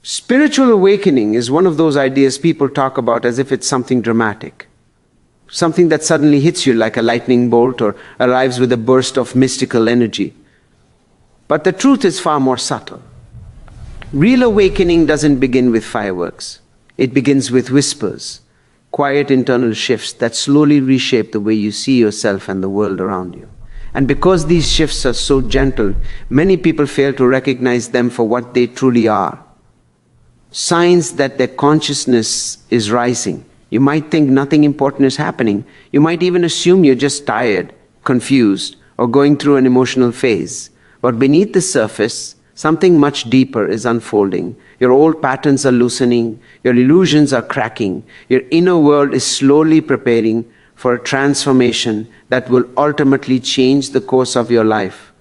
Spiritual awakening is one of those ideas people talk about as if it's something dramatic. Something that suddenly hits you like a lightning bolt or arrives with a burst of mystical energy. But the truth is far more subtle. Real awakening doesn't begin with fireworks. It begins with whispers, quiet internal shifts that slowly reshape the way you see yourself and the world around you. And because these shifts are so gentle, many people fail to recognize them for what they truly are. Signs that their consciousness is rising. You might think nothing important is happening. You might even assume you're just tired, confused, or going through an emotional phase. But beneath the surface, something much deeper is unfolding. Your old patterns are loosening. Your illusions are cracking. Your inner world is slowly preparing for a transformation that will ultimately change the course of your life.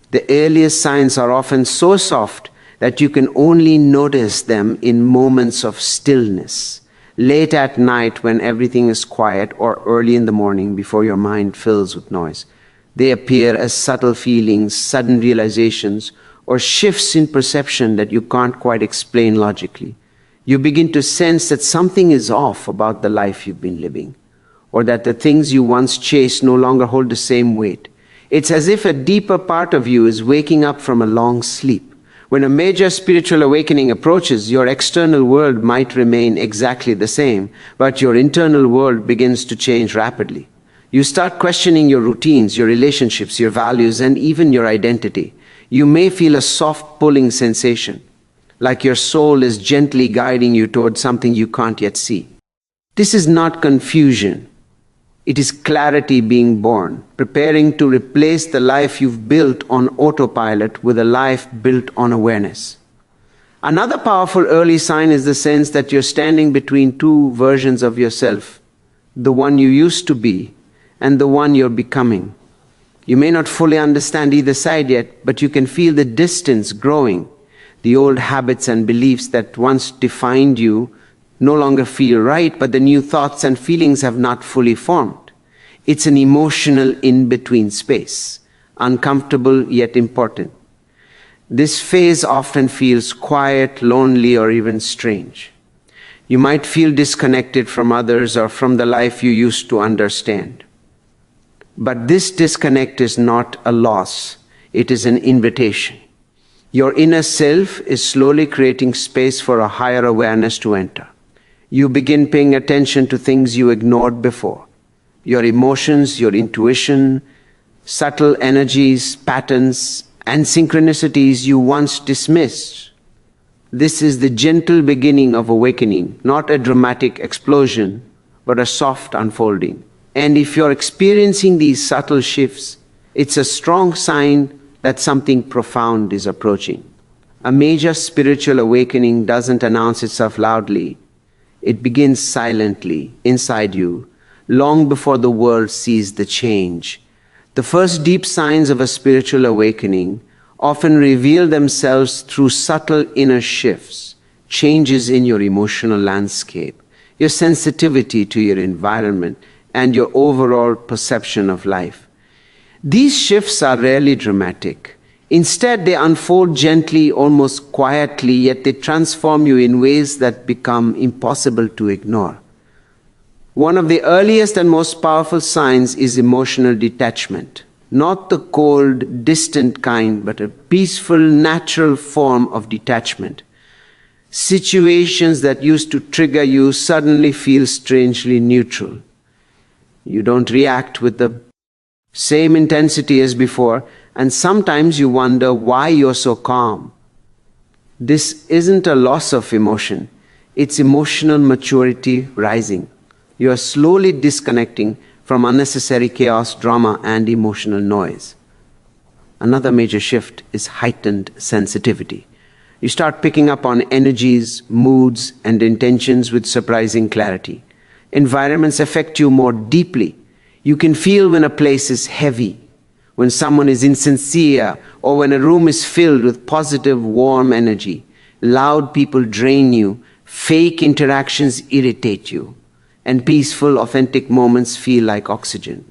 The earliest signs are often so soft that you can only notice them in moments of stillness, late at night when everything is quiet, or early in the morning before your mind fills with noise. They appear as subtle feelings, sudden realizations, or shifts in perception that you can't quite explain logically. You begin to sense that something is off about the life you've been living, or that the things you once chased no longer hold the same weight. It's as if a deeper part of you is waking up from a long sleep. When a major spiritual awakening approaches, your external world might remain exactly the same, but your internal world begins to change rapidly. You start questioning your routines, your relationships, your values, and even your identity. You may feel a soft pulling sensation, like your soul is gently guiding you towards something you can't yet see. This is not confusion. It is clarity being born, preparing to replace the life you've built on autopilot with a life built on awareness. Another powerful early sign is the sense that you're standing between two versions of yourself, the one you used to be and the one you're becoming. You may not fully understand either side yet, but you can feel the distance growing. The old habits and beliefs that once defined you no longer feel right, but the new thoughts and feelings have not fully formed. It's an emotional in-between space, uncomfortable yet important. This phase often feels quiet, lonely, or even strange. You might feel disconnected from others or from the life you used to understand. But this disconnect is not a loss, it is an invitation. Your inner self is slowly creating space for a higher awareness to enter. You begin paying attention to things you ignored before. Your emotions, your intuition, subtle energies, patterns, and synchronicities you once dismissed. This is the gentle beginning of awakening, not a dramatic explosion, but a soft unfolding. And if you're experiencing these subtle shifts, it's a strong sign that something profound is approaching. A major spiritual awakening doesn't announce itself loudly. It begins silently inside you, long before the world sees the change. The first deep signs of a spiritual awakening often reveal themselves through subtle inner shifts, changes in your emotional landscape, your sensitivity to your environment, and your overall perception of life. These shifts are rarely dramatic. Instead, they unfold gently, almost quietly, yet they transform you in ways that become impossible to ignore. One of the earliest and most powerful signs is emotional detachment. Not the cold, distant kind, but a peaceful, natural form of detachment. Situations that used to trigger you suddenly feel strangely neutral. You don't react with the same intensity as before, and sometimes you wonder why you're so calm. This isn't a loss of emotion, it's emotional maturity rising. You are slowly disconnecting from unnecessary chaos, drama, and emotional noise. Another major shift is heightened sensitivity. You start picking up on energies, moods, and intentions with surprising clarity. Environments affect you more deeply. You can feel when a place is heavy, when someone is insincere, or when a room is filled with positive, warm energy. Loud people drain you, fake interactions irritate you, and peaceful, authentic moments feel like oxygen.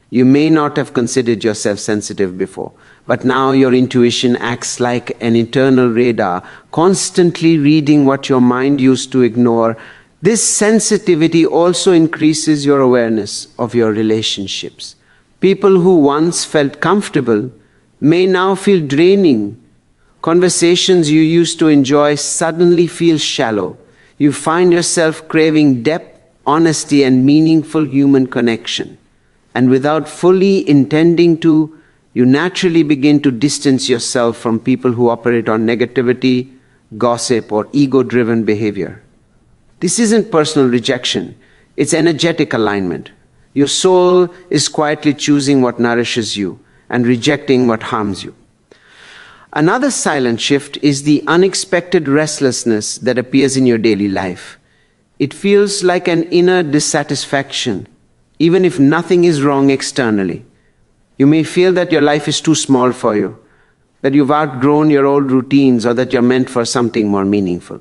You may not have considered yourself sensitive before, But now your intuition acts like an internal radar, constantly reading what your mind used to ignore. This sensitivity also increases your awareness of your relationships. People who once felt comfortable may now feel draining. Conversations you used to enjoy suddenly feel shallow. You find yourself craving depth, honesty, and meaningful human connection. And without fully intending to, you naturally begin to distance yourself from people who operate on negativity, gossip, or ego-driven behavior. This isn't personal rejection, it's energetic alignment. Your soul is quietly choosing what nourishes you and rejecting what harms you. Another silent shift is the unexpected restlessness that appears in your daily life. It feels like an inner dissatisfaction, even if nothing is wrong externally. You may feel that your life is too small for you, that you've outgrown your old routines, or that you're meant for something more meaningful.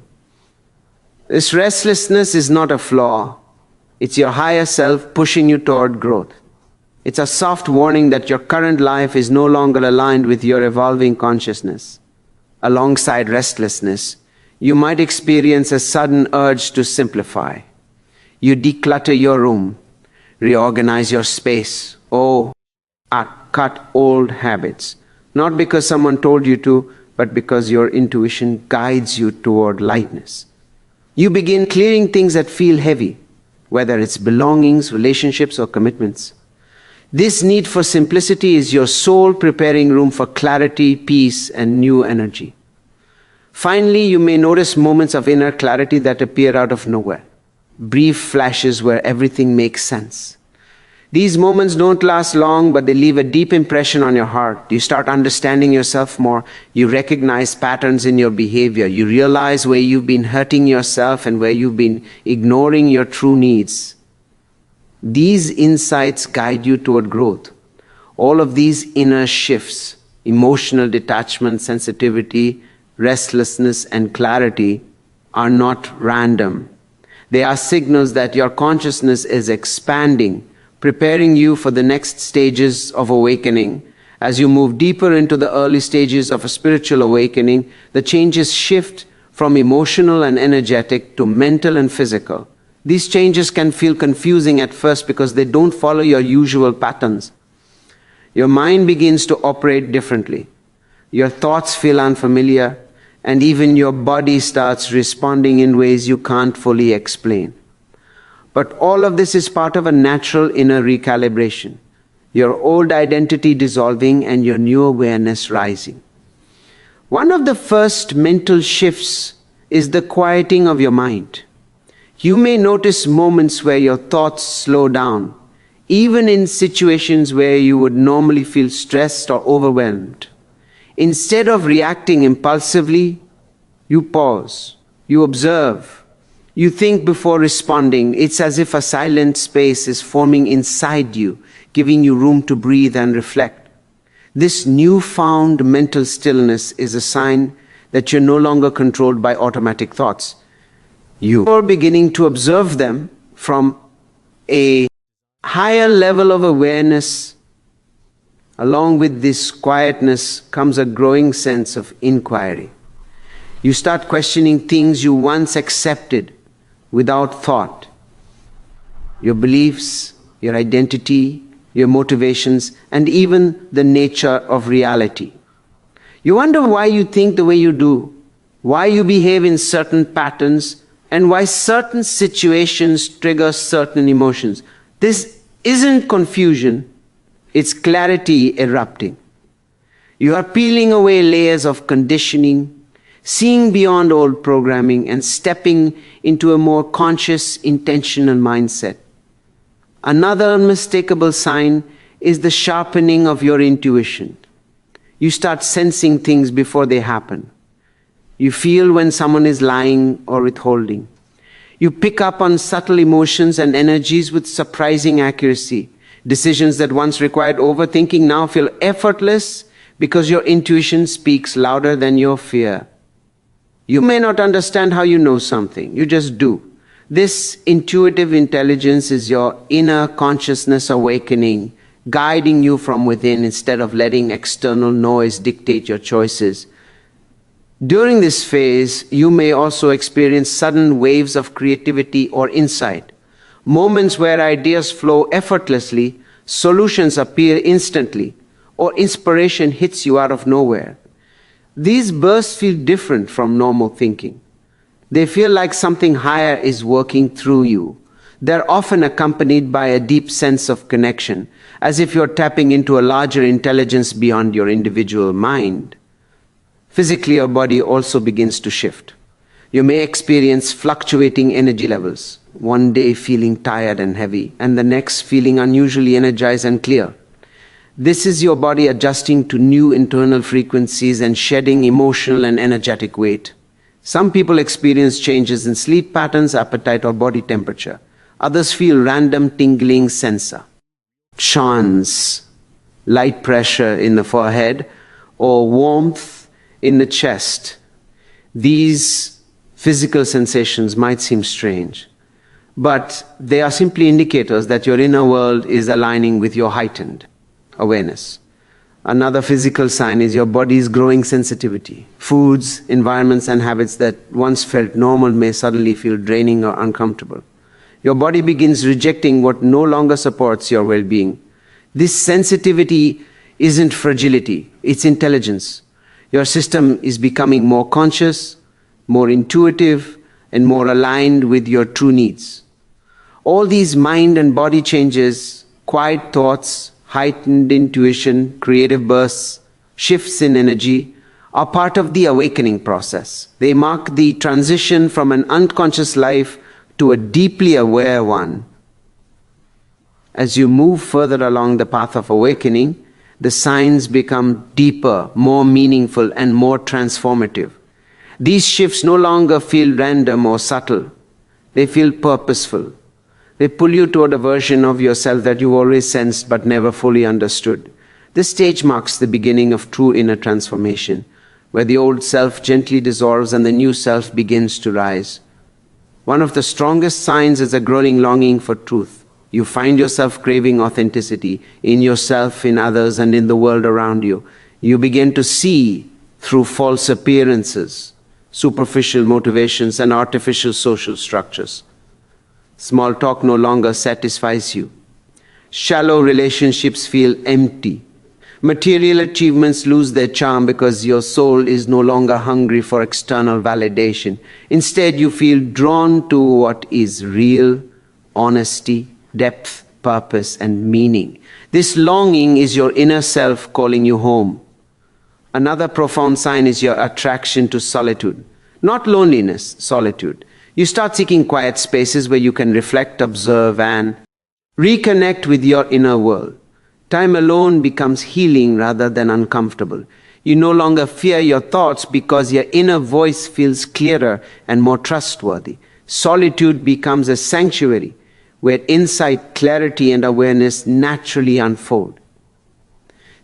This restlessness is not a flaw. It's your higher self pushing you toward growth. It's a soft warning that your current life is no longer aligned with your evolving consciousness. Alongside restlessness, you might experience a sudden urge to simplify. You declutter your room, reorganize your space, or cut old habits. Not because someone told you to, but because your intuition guides you toward lightness. You begin clearing things that feel heavy, whether it's belongings, relationships, or commitments. This need for simplicity is your soul preparing room for clarity, peace, and new energy. Finally, you may notice moments of inner clarity that appear out of nowhere. Brief flashes where everything makes sense. These moments don't last long, but they leave a deep impression on your heart. You start understanding yourself more. You recognize patterns in your behavior. You realize where you've been hurting yourself and where you've been ignoring your true needs. These insights guide you toward growth. All of these inner shifts, emotional detachment, sensitivity, restlessness, and clarity, are not random. They are signals that your consciousness is expanding, preparing you for the next stages of awakening. As you move deeper into the early stages of a spiritual awakening, the changes shift from emotional and energetic to mental and physical. These changes can feel confusing at first because they don't follow your usual patterns. Your mind begins to operate differently. Your thoughts feel unfamiliar, and even your body starts responding in ways you can't fully explain. But all of this is part of a natural inner recalibration, your old identity dissolving and your new awareness rising. One of the first mental shifts is the quieting of your mind. You may notice moments where your thoughts slow down, even in situations where you would normally feel stressed or overwhelmed. Instead of reacting impulsively, you pause, you observe, you think before responding. It's as if a silent space is forming inside you, giving you room to breathe and reflect. This newfound mental stillness is a sign that you're no longer controlled by automatic thoughts. You are beginning to observe them from a higher level of awareness. Along with this quietness comes a growing sense of inquiry. You start questioning things you once accepted without thought. Your beliefs, your identity, your motivations, and even the nature of reality. You wonder why you think the way you do, why you behave in certain patterns, and why certain situations trigger certain emotions. This isn't confusion, it's clarity erupting. You are peeling away layers of conditioning, seeing beyond old programming, and stepping into a more conscious, intentional mindset. Another unmistakable sign is the sharpening of your intuition. You start sensing things before they happen. You feel when someone is lying or withholding. You pick up on subtle emotions and energies with surprising accuracy. Decisions that once required overthinking now feel effortless because your intuition speaks louder than your fear. You may not understand how you know something, you just do. This intuitive intelligence is your inner consciousness awakening, guiding you from within instead of letting external noise dictate your choices. During this phase, you may also experience sudden waves of creativity or insight, moments where ideas flow effortlessly, solutions appear instantly, or inspiration hits you out of nowhere. These bursts feel different from normal thinking. They feel like something higher is working through you. They're often accompanied by a deep sense of connection, as if you're tapping into a larger intelligence beyond your individual mind. Physically, your body also begins to shift. You may experience fluctuating energy levels, one day feeling tired and heavy, and the next feeling unusually energized and clear. This is your body adjusting to new internal frequencies and shedding emotional and energetic weight. Some people experience changes in sleep patterns, appetite, or body temperature. Others feel random tingling sensations, light pressure in the forehead, or warmth in the chest. These physical sensations might seem strange, but they are simply indicators that your inner world is aligning with your heightened awareness. Another physical sign is your body's growing sensitivity. Foods, environments, and habits that once felt normal may suddenly feel draining or uncomfortable. Your body begins rejecting what no longer supports your well-being. This sensitivity isn't fragility, it's intelligence. Your system is becoming more conscious, more intuitive, and more aligned with your true needs. All these mind and body changes, quiet thoughts, heightened intuition, creative bursts, shifts in energy, are part of the awakening process. They mark the transition from an unconscious life to a deeply aware one. As you move further along the path of awakening, the signs become deeper, more meaningful, and more transformative. These shifts no longer feel random or subtle. They feel purposeful. They pull you toward a version of yourself that you always sensed but never fully understood. This stage marks the beginning of true inner transformation, where the old self gently dissolves and the new self begins to rise. One of the strongest signs is a growing longing for truth. You find yourself craving authenticity in yourself, in others, and in the world around you. You begin to see through false appearances, superficial motivations, and artificial social structures. Small talk no longer satisfies you. Shallow relationships feel empty. Material achievements lose their charm because your soul is no longer hungry for external validation. Instead, you feel drawn to what is real, honesty, depth, purpose, and meaning. This longing is your inner self calling you home. Another profound sign is your attraction to solitude. Not loneliness, solitude. You start seeking quiet spaces where you can reflect, observe, and reconnect with your inner world. Time alone becomes healing rather than uncomfortable. You no longer fear your thoughts because your inner voice feels clearer and more trustworthy. Solitude becomes a sanctuary where insight, clarity, and awareness naturally unfold.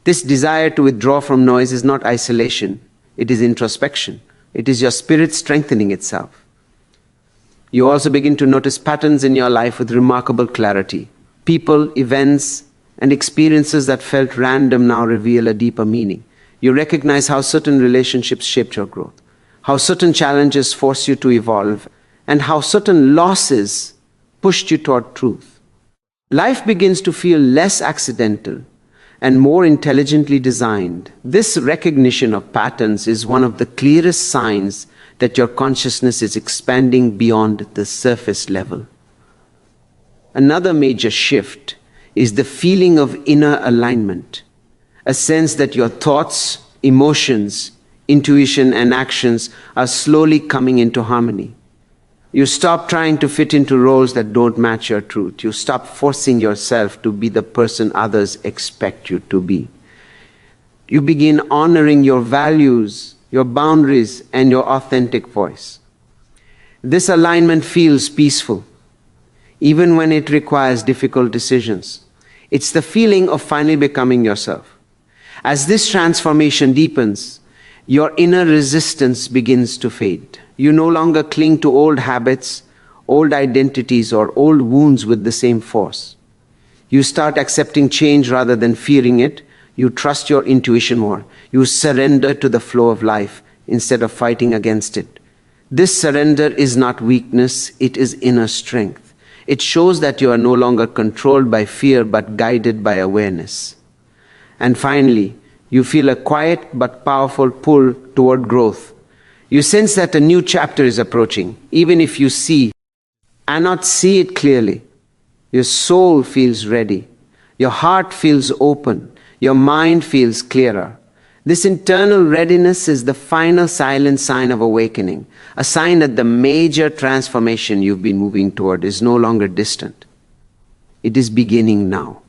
This desire to withdraw from noise is not isolation, it is introspection. It is your spirit strengthening itself. You also begin to notice patterns in your life with remarkable clarity. People, events, and experiences that felt random now reveal a deeper meaning. You recognize how certain relationships shaped your growth, how certain challenges forced you to evolve, and how certain losses pushed you toward truth. Life begins to feel less accidental and more intelligently designed. This recognition of patterns is one of the clearest signs that your consciousness is expanding beyond the surface level. Another major shift is the feeling of inner alignment, a sense that your thoughts, emotions, intuition, and actions are slowly coming into harmony. You stop trying to fit into roles that don't match your truth. You stop forcing yourself to be the person others expect you to be. You begin honoring your values, your boundaries, and your authentic voice. This alignment feels peaceful, even when it requires difficult decisions. It's the feeling of finally becoming yourself. As this transformation deepens, your inner resistance begins to fade. You no longer cling to old habits, old identities, or old wounds with the same force. You start accepting change rather than fearing it. You trust your intuition more. You surrender to the flow of life instead of fighting against it. This surrender is not weakness, it is inner strength. It shows that you are no longer controlled by fear but guided by awareness. And finally, you feel a quiet but powerful pull toward growth. You sense that a new chapter is approaching, even if you cannot see it clearly. Your soul feels ready. Your heart feels open. Your mind feels clearer. This internal readiness is the final silent sign of awakening, a sign that the major transformation you've been moving toward is no longer distant. It is beginning now.